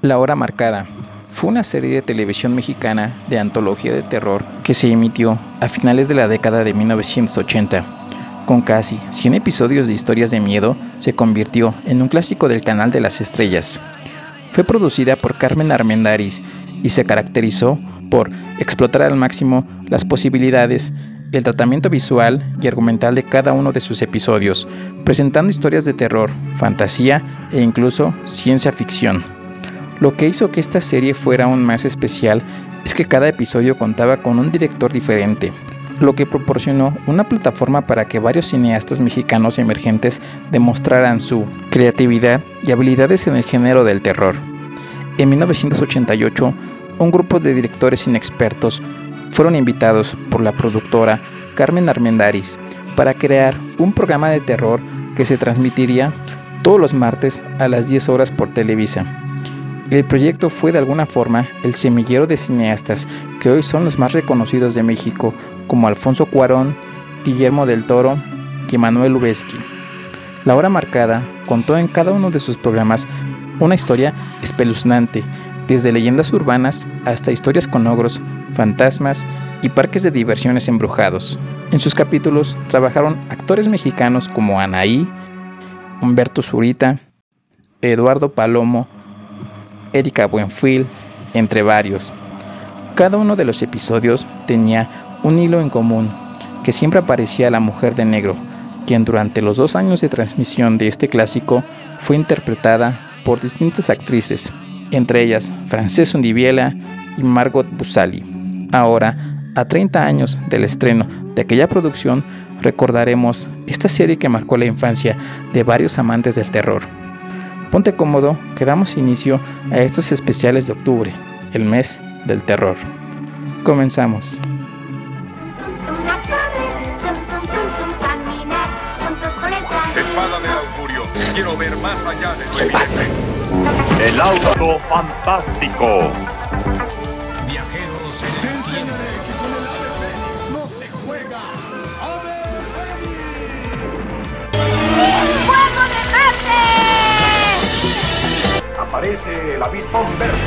La Hora Marcada fue una serie de televisión mexicana de antología de terror que se emitió a finales de la década de 1980. Con casi 100 episodios de historias de miedo, se convirtió en un clásico del Canal de las Estrellas. Fue producida por Carmen Armendáriz y se caracterizó por explotar al máximo las posibilidades, el tratamiento visual y argumental de cada uno de sus episodios, presentando historias de terror, fantasía e incluso ciencia ficción. Lo que hizo que esta serie fuera aún más especial es que cada episodio contaba con un director diferente, lo que proporcionó una plataforma para que varios cineastas mexicanos emergentes demostraran su creatividad y habilidades en el género del terror. En 1988, un grupo de directores inexpertos fueron invitados por la productora Carmen Armendáriz para crear un programa de terror que se transmitiría todos los martes a las 10 horas por Televisa. El proyecto fue de alguna forma el semillero de cineastas que hoy son los más reconocidos de México, como Alfonso Cuarón, Guillermo del Toro y Emanuel Lubezki. La Hora Marcada contó en cada uno de sus programas una historia espeluznante, desde leyendas urbanas hasta historias con ogros, fantasmas y parques de diversiones embrujados. En sus capítulos trabajaron actores mexicanos como Anaí, Humberto Zurita, Eduardo Palomo, Erika Buenfil, entre varios. Cada uno de los episodios tenía un hilo en común, que siempre aparecía la mujer de negro, quien durante los 2 años de transmisión de este clásico fue interpretada por distintas actrices, entre ellas Frances Undiviela y Margot Busali. Ahora, a 30 años del estreno de aquella producción, recordaremos esta serie que marcó la infancia de varios amantes del terror. Ponte cómodo, que damos inicio a estos especiales de octubre, el mes del terror. Comenzamos. Espada del augurio, quiero ver más allá de... Soy Batman. El auto fantástico. Viajeros en el tiempo. No se juega. ¡Fuego de Marte! Aparece el avispón verde.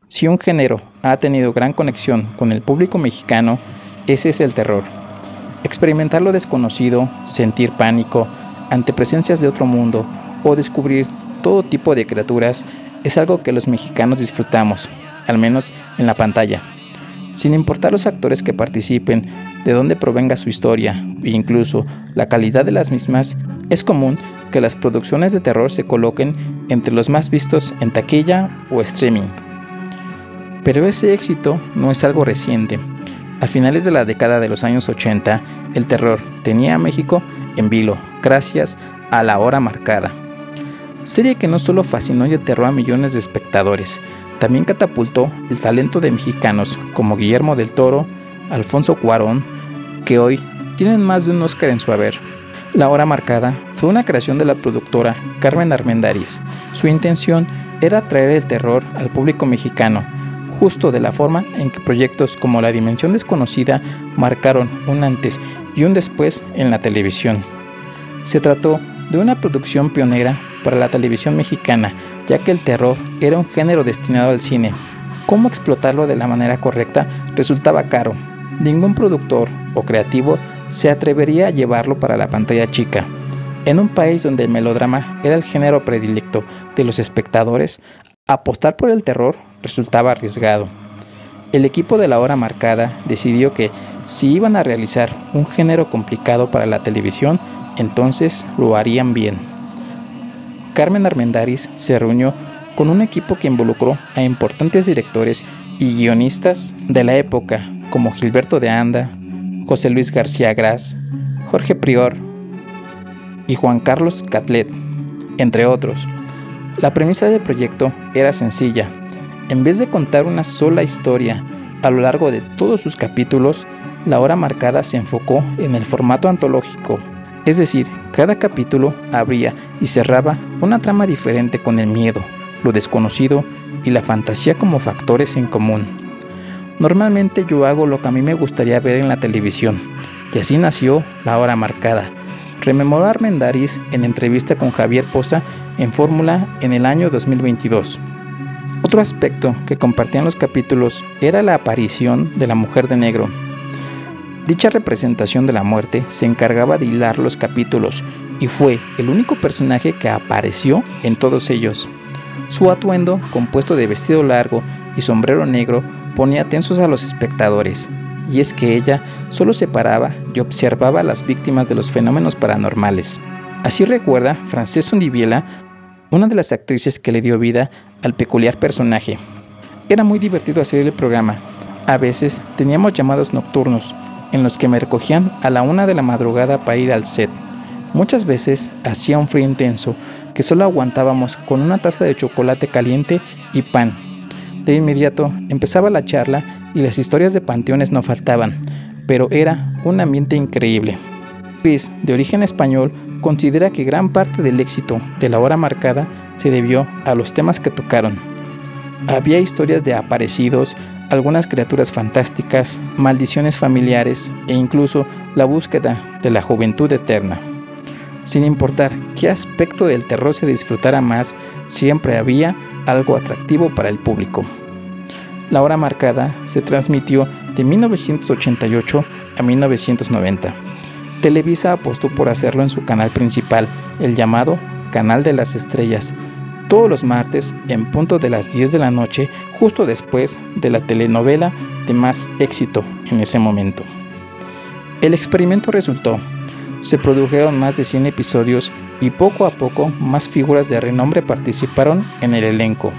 Si un género ha tenido gran conexión con el público mexicano, ese es el terror. Experimentar lo desconocido, sentir pánico ante presencias de otro mundo o descubrir todo tipo de criaturas es algo que los mexicanos disfrutamos, al menos en la pantalla. Sin importar los actores que participen, de dónde provenga su historia e incluso la calidad de las mismas, es común que las producciones de terror se coloquen entre los más vistos en taquilla o streaming. Pero ese éxito no es algo reciente. A finales de la década de los años 80, el terror tenía a México en vilo, gracias a La Hora Marcada. Serie que no solo fascinó y aterró a millones de espectadores, también catapultó el talento de mexicanos como Guillermo del Toro, Alfonso Cuarón, que hoy tienen más de un Oscar en su haber. La Hora Marcada fue una creación de la productora Carmen Armendáriz. Su intención era traer el terror al público mexicano, justo de la forma en que proyectos como La Dimensión Desconocida marcaron un antes y un después en la televisión. Se trató de una producción pionera para la televisión mexicana, ya que el terror era un género destinado al cine. Cómo explotarlo de la manera correcta resultaba caro. Ningún productor o creativo se atrevería a llevarlo para la pantalla chica. En un país donde el melodrama era el género predilecto de los espectadores, apostar por el terror resultaba arriesgado. El equipo de La Hora Marcada decidió que si iban a realizar un género complicado para la televisión, entonces lo harían bien. Carmen Armendáriz se reunió con un equipo que involucró a importantes directores y guionistas de la época, como Gilberto de Anda, José Luis García Gras, Jorge Prior y Juan Carlos Catlet, entre otros. La premisa del proyecto era sencilla. En vez de contar una sola historia a lo largo de todos sus capítulos, La Hora Marcada se enfocó en el formato antológico. Es decir, cada capítulo abría y cerraba una trama diferente con el miedo, lo desconocido y la fantasía como factores en común. Normalmente yo hago lo que a mí me gustaría ver en la televisión, y así nació La Hora Marcada, rememoró a Armendáriz en entrevista con Javier Poza en Fórmula en el año 2022. Otro aspecto que compartían los capítulos era la aparición de la mujer de negro. Dicha representación de la muerte se encargaba de hilar los capítulos y fue el único personaje que apareció en todos ellos. Su atuendo, compuesto de vestido largo y sombrero negro, ponía tensos a los espectadores, y es que ella solo se paraba y observaba a las víctimas de los fenómenos paranormales. Así recuerda Frances Ondiviela, una de las actrices que le dio vida al peculiar personaje. Era muy divertido hacer el programa. A veces teníamos llamados nocturnos, en los que me recogían a la 1 de la madrugada para ir al set. Muchas veces hacía un frío intenso que solo aguantábamos con una taza de chocolate caliente y pan. De inmediato empezaba la charla y las historias de panteones no faltaban, pero era un ambiente increíble. Chris, de origen español, considera que gran parte del éxito de La Hora Marcada se debió a los temas que tocaron. Había historias de aparecidos, algunas criaturas fantásticas, maldiciones familiares e incluso la búsqueda de la juventud eterna. Sin importar qué aspecto del terror se disfrutara más, siempre había algo atractivo para el público. La Hora Marcada se transmitió de 1988 a 1990. Televisa apostó por hacerlo en su canal principal, el llamado Canal de las Estrellas, todos los martes en punto de las 10 de la noche, justo después de la telenovela de más éxito en ese momento. El experimento resultó. Se produjeron más de 100 episodios y poco a poco más figuras de renombre participaron en el elenco.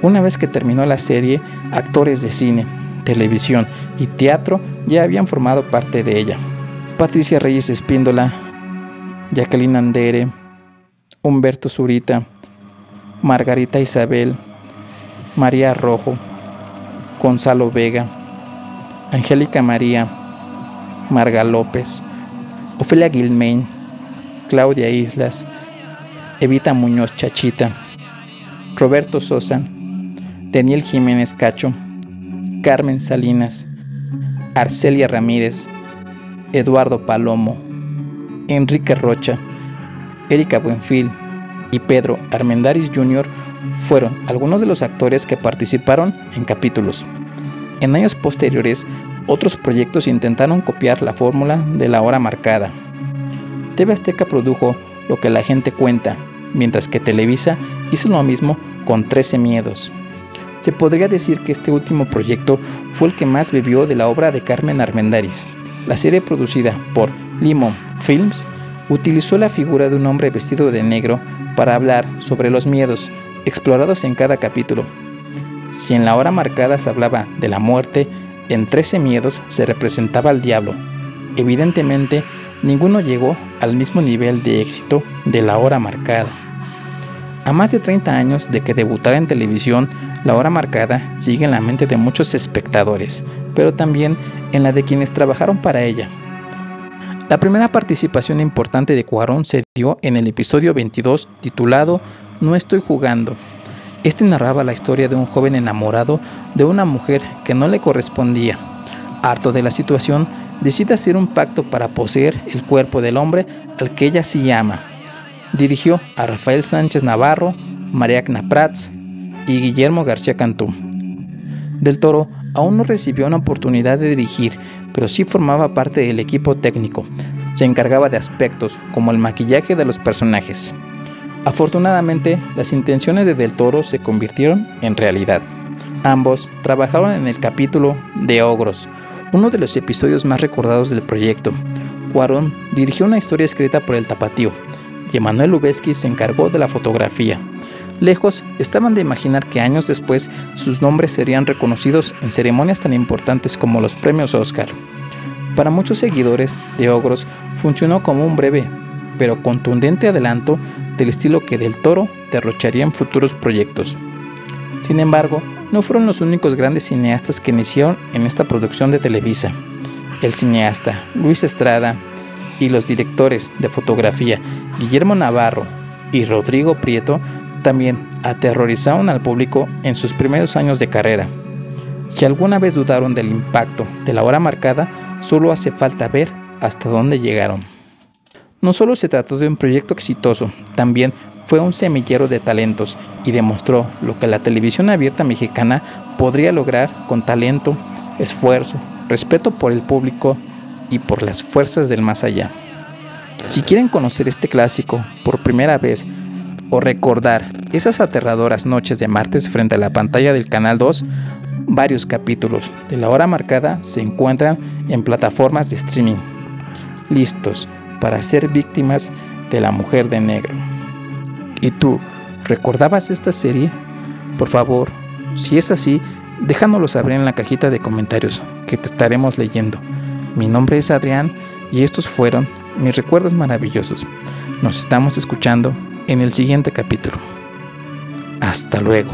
Una vez que terminó la serie, actores de cine, televisión y teatro ya habían formado parte de ella. Patricia Reyes Espíndola, Jacqueline Andere, Humberto Zurita, Margarita Isabel, María Rojo, Gonzalo Vega, Angélica María, Marga López, Ofelia Guilmain, Claudia Islas, Evita Muñoz Chachita, Roberto Sosa, Daniel Jiménez Cacho, Carmen Salinas, Arcelia Ramírez, Eduardo Palomo, Enrique Rocha, Erika Buenfil y Pedro Armendáriz Jr. fueron algunos de los actores que participaron en capítulos. En años posteriores, otros proyectos intentaron copiar la fórmula de La Hora Marcada. TV Azteca produjo Lo que la gente cuenta, mientras que Televisa hizo lo mismo con 13 Miedos. Se podría decir que este último proyecto fue el que más bebió de la obra de Carmen Armendáriz. La serie, producida por Limón Films, utilizó la figura de un hombre vestido de negro para hablar sobre los miedos explorados en cada capítulo. Si en La Hora Marcada se hablaba de la muerte, en 13 Miedos se representaba al diablo. Evidentemente, ninguno llegó al mismo nivel de éxito de La Hora Marcada. A más de 30 años de que debutara en televisión, La Hora Marcada sigue en la mente de muchos espectadores, pero también en la de quienes trabajaron para ella. La primera participación importante de Cuarón se dio en el episodio 22 titulado No estoy jugando. Este narraba la historia de un joven enamorado de una mujer que no le correspondía. Harto de la situación, decide hacer un pacto para poseer el cuerpo del hombre al que ella sí ama. Dirigió a Rafael Sánchez Navarro, Mariagna Prats y Guillermo García Cantú. Del Toro aún no recibió una oportunidad de dirigir, pero sí formaba parte del equipo técnico. Se encargaba de aspectos como el maquillaje de los personajes. Afortunadamente, las intenciones de Del Toro se convirtieron en realidad. Ambos trabajaron en el capítulo de Ogros, uno de los episodios más recordados del proyecto. Cuarón dirigió una historia escrita por el Tapatío, y Emanuel Lubezki se encargó de la fotografía. Lejos estaban de imaginar que años después sus nombres serían reconocidos en ceremonias tan importantes como los premios Oscar. Para muchos seguidores de Ogros funcionó como un breve pero contundente adelanto del estilo que Del Toro derrocharía en futuros proyectos. Sin embargo, no fueron los únicos grandes cineastas que iniciaron en esta producción de Televisa. El cineasta Luis Estrada y los directores de fotografía Guillermo Navarro y Rodrigo Prieto también aterrorizaron al público en sus primeros años de carrera. Si alguna vez dudaron del impacto de La Hora Marcada, solo hace falta ver hasta dónde llegaron. No solo se trató de un proyecto exitoso, también fue un semillero de talentos y demostró lo que la televisión abierta mexicana podría lograr con talento, esfuerzo, respeto por el público y por las fuerzas del más allá. Si quieren conocer este clásico por primera vez o recordar esas aterradoras noches de martes frente a la pantalla del Canal 2, varios capítulos de La Hora Marcada se encuentran en plataformas de streaming, listos para ser víctimas de la mujer de negro. ¿Y tú, recordabas esta serie? Por favor, si es así, déjanoslo saber en la cajita de comentarios, que te estaremos leyendo. Mi nombre es Adrián y estos fueron mis recuerdos maravillosos. Nos estamos escuchando en el siguiente capítulo. Hasta luego.